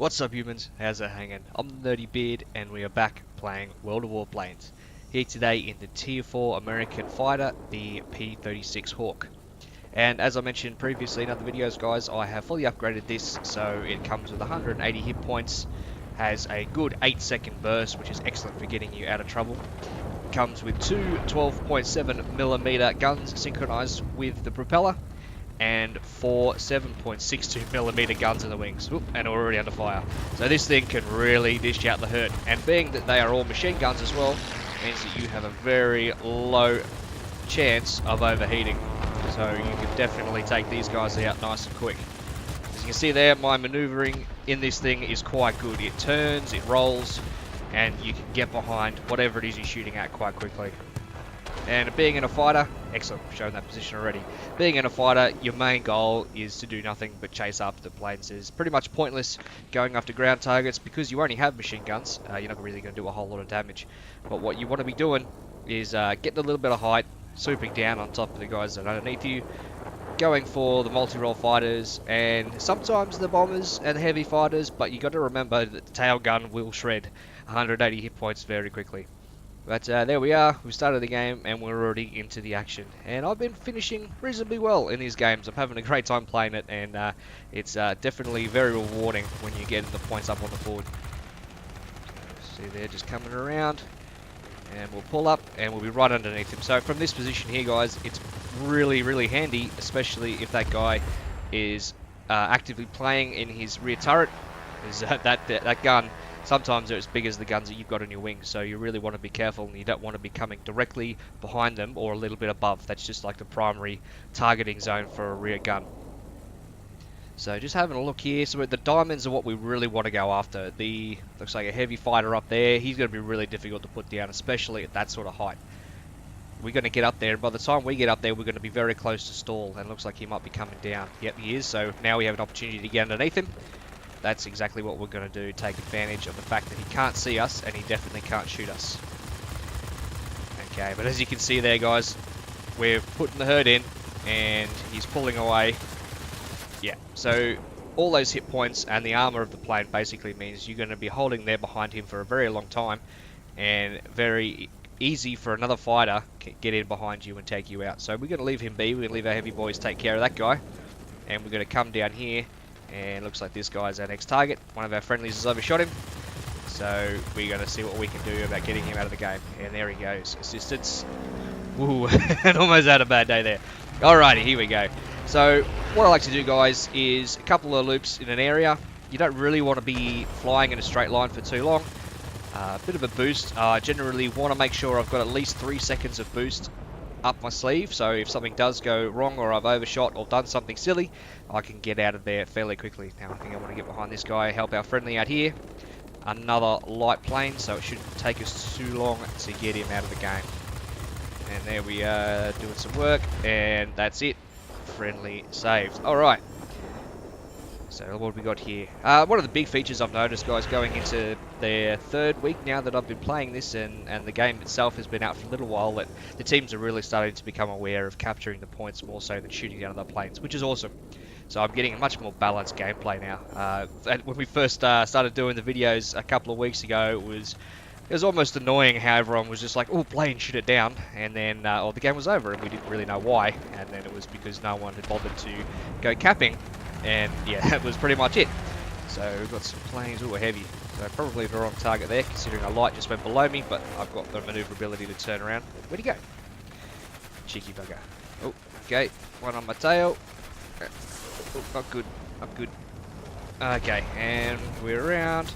What's up humans, how's it hanging? I'm the Nerdy Beard and we are back playing World of Warplanes. Here today in the Tier 4 American fighter, the P36 Hawk. And as I mentioned previously in other videos guys, I have fully upgraded this so it comes with 180 hit points, has a good 8-second burst which is excellent for getting you out of trouble. Comes with two 12.7mm guns synchronized with the propeller, and four 7.62mm guns in the wings. Oop, and already under fire. So this thing can really dish out the hurt. And being that they are all machine guns as well, means that you have a very low chance of overheating. So you can definitely take these guys out nice and quick. As you can see there, my maneuvering in this thing is quite good. It turns, it rolls, and you can get behind whatever it is you're shooting at quite quickly. And being in a fighter, excellent, we've shown that position already. Being in a fighter, your main goal is to do nothing but chase after planes. It's pretty much pointless going after ground targets because you only have machine guns. You're not really going to do a whole lot of damage. But what you want to be doing is getting a little bit of height, swooping down on top of the guys that are underneath you, going for the multi-role fighters and sometimes the bombers and the heavy fighters, but you got to remember that the tail gun will shred 180 hit points very quickly. But there we are, we started the game and we're already into the action. And I've been finishing reasonably well in these games. I'm having a great time playing it, and it's definitely very rewarding when you get the points up on the board. See there, just coming around. And we'll pull up and we'll be right underneath him. So from this position here guys, it's really handy, especially if that guy is actively playing in his rear turret. Is that gun, sometimes they're as big as the guns that you've got on your wings, so you really want to be careful and you don't want to be coming directly behind them or a little bit above. That's just like the primary targeting zone for a rear gun. So just having a look here, so the diamonds are what we really want to go after. Looks like a heavy fighter up there, he's going to be really difficult to put down, especially at that sort of height. We're going to get up there, and by the time we get up there we're going to be very close to stall, and it looks like he might be coming down. Yep, he is, so now we have an opportunity to get underneath him. That's exactly what we're going to do, take advantage of the fact that he can't see us and he definitely can't shoot us. Okay, but as you can see there guys, we're putting the hurt in and he's pulling away. Yeah, so all those hit points and the armor of the plane basically means you're going to be holding there behind him for a very long time, and very easy for another fighter to get in behind you and take you out. So we're going to leave him be, we're going to leave our heavy boys take care of that guy, and we're going to come down here. And looks like this guy's our next target. One of our friendlies has overshot him. So we're going to see what we can do about getting him out of the game. And there he goes. Assistance. Woo, and almost had a bad day there. Alrighty, here we go. So what I like to do guys is a couple of loops in an area. You don't really want to be flying in a straight line for too long. A bit of a boost. I generally want to make sure I've got at least 3 seconds of boost up my sleeve, so if something does go wrong or I've overshot or done something silly, I can get out of there fairly quickly. Now I think I want to get behind this guy, help our friendly out here. Another light plane, so it shouldn't take us too long to get him out of the game. And there we are, doing some work, and that's it. Friendly saved. Alright. So what have we got here? One of the big features I've noticed guys going into their 3rd week now that I've been playing this, and the game itself has been out for a little while, that the teams are really starting to become aware of capturing the points more so than shooting down other planes, which is awesome. So I'm getting a much more balanced gameplay now. And when we first started doing the videos a couple of weeks ago, it was almost annoying how everyone was just like, oh, plane, shoot it down, and then the game was over and we didn't really know why, and then it was because no one had bothered to go capping. And yeah, that was pretty much it. So we've got some planes, ooh, heavy. So probably the wrong target there, considering a light just went below me, but I've got the maneuverability to turn around. Where'd he go? Cheeky bugger. Oh, okay, one on my tail. Oh, not good, not good. Okay, and we're around.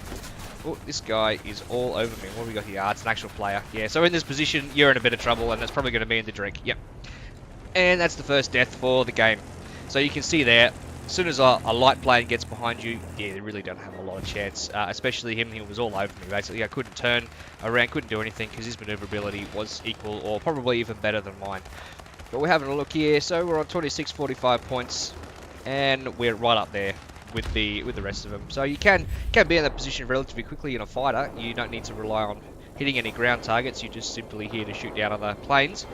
Oh, this guy is all over me. What have we got here? Ah, it's an actual player. Yeah, so in this position, you're in a bit of trouble, and that's probably going to be in the drink. Yep. And that's the first death for the game. So you can see there, as soon as a light plane gets behind you, yeah, they really don't have a lot of chance. Especially him, he was all over me, basically. I couldn't turn around, couldn't do anything, because his maneuverability was equal, or probably even better than mine. But we're having a look here, so we're on 2645 points, and we're right up there with the rest of them. So you can be in that position relatively quickly in a fighter. You don't need to rely on hitting any ground targets, you're just simply here to shoot down other planes.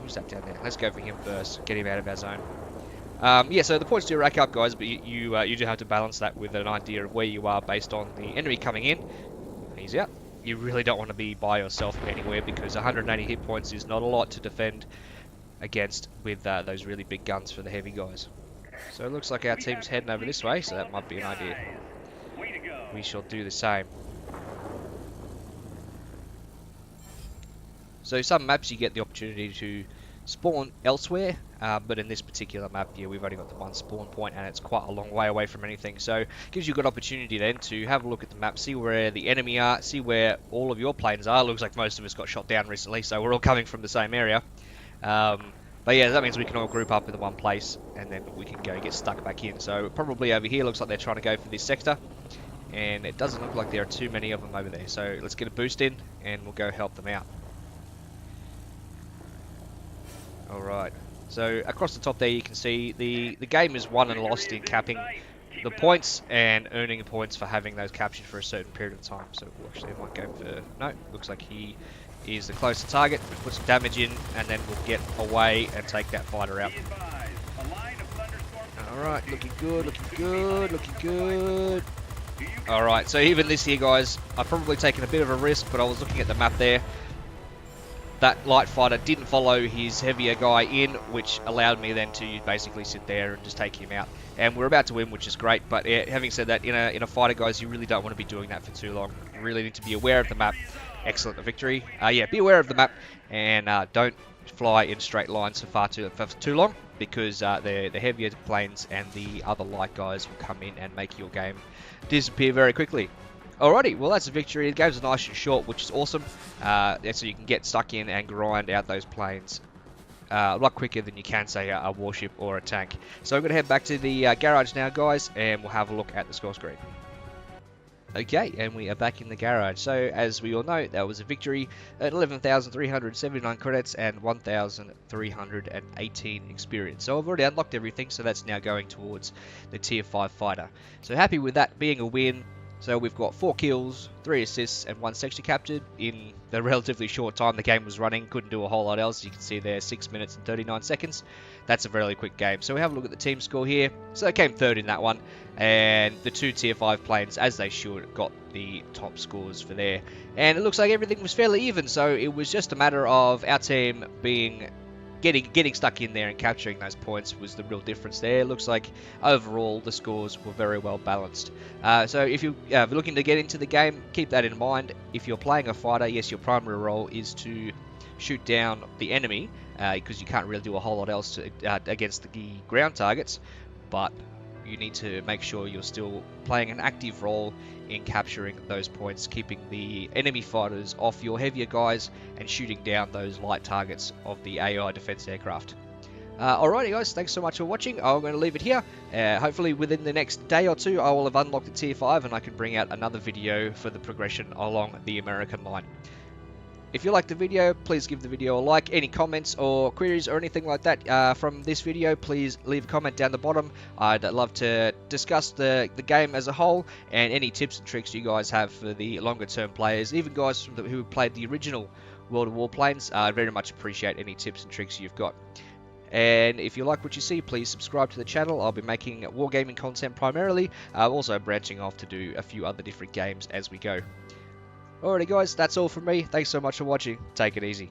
Who's that down there? Let's go for him first, get him out of our zone. Yeah, so the points do rack up, guys, but you do have to balance that with an idea of where you are based on the enemy coming in. He's out. You really don't want to be by yourself anywhere because 180 hit points is not a lot to defend against with those really big guns for the heavy guys. So it looks like our team's heading over this way, so that might be an idea. We shall do the same. So some maps you get the opportunity to spawn elsewhere, but in this particular map, yeah, we've only got the one spawn point and it's quite a long way away from anything. So it gives you a good opportunity then to have a look at the map, see where the enemy are, see where all of your planes are. Looks like most of us got shot down recently, so we're all coming from the same area. But yeah, that means we can all group up in the one place and then we can go get stuck back in. So probably over here looks like they're trying to go for this sector. And it doesn't look like there are too many of them over there. So let's get a boost in and we'll go help them out. Alright, so across the top there you can see the game is won and lost in capping the points and earning points for having those captured for a certain period of time. So we'll actually might go for... No, looks like he is the closer target. We'll put some damage in and then we'll get away and take that fighter out. Alright, looking good, looking good, looking good. Alright, so even this here, guys, I've probably taken a bit of a risk, but I was looking at the map there. That light fighter didn't follow his heavier guy in, which allowed me then to basically sit there and just take him out. And we're about to win, which is great, but having said that, in a fighter, guys, you really don't want to be doing that for too long. You really need to be aware of the map. Excellent, the victory. Yeah, be aware of the map, and don't fly in straight lines for too long, because the heavier planes and the other light guys will come in and make your game disappear very quickly. Alrighty, well that's a victory. The game's nice and short, which is awesome. So you can get stuck in and grind out those planes a lot quicker than you can, say, a warship or a tank. So I'm going to head back to the garage now, guys, and we'll have a look at the score screen. Okay, and we are back in the garage. So, as we all know, that was a victory at 11,379 credits and 1,318 experience. So I've already unlocked everything, so that's now going towards the Tier 5 fighter. So happy with that being a win. So we've got 4 kills, 3 assists, and 1 sector captured in the relatively short time the game was running. Couldn't do a whole lot else. You can see there 6 minutes and 39 seconds. That's a very quick game. So we have a look at the team score here. So they came third in that one. And the 2 Tier 5 planes, as they should, got the top scores for there. And it looks like everything was fairly even. So it was just a matter of our team getting stuck in there and capturing those points was the real difference there. It looks like overall the scores were very well balanced. So if you're looking to get into the game, keep that in mind. If you're playing a fighter, yes, your primary role is to shoot down the enemy, because you can't really do a whole lot else against the ground targets, but you need to make sure you're still playing an active role in capturing those points, keeping the enemy fighters off your heavier guys and shooting down those light targets of the AI defense aircraft. Alrighty guys, thanks so much for watching. I'm going to leave it here. Hopefully within the next day or two I will have unlocked the Tier 5 and I can bring out another video for the progression along the American line. If you liked the video, please give the video a like. Any comments or queries or anything like that from this video, please leave a comment down the bottom. I'd love to discuss the game as a whole and any tips and tricks you guys have for the longer term players, even guys who played the original World of Warplanes. I very much appreciate any tips and tricks you've got. And if you like what you see, please subscribe to the channel. I'll be making wargaming content primarily, also branching off to do a few other different games as we go. Alrighty guys, that's all from me. Thanks so much for watching. Take it easy.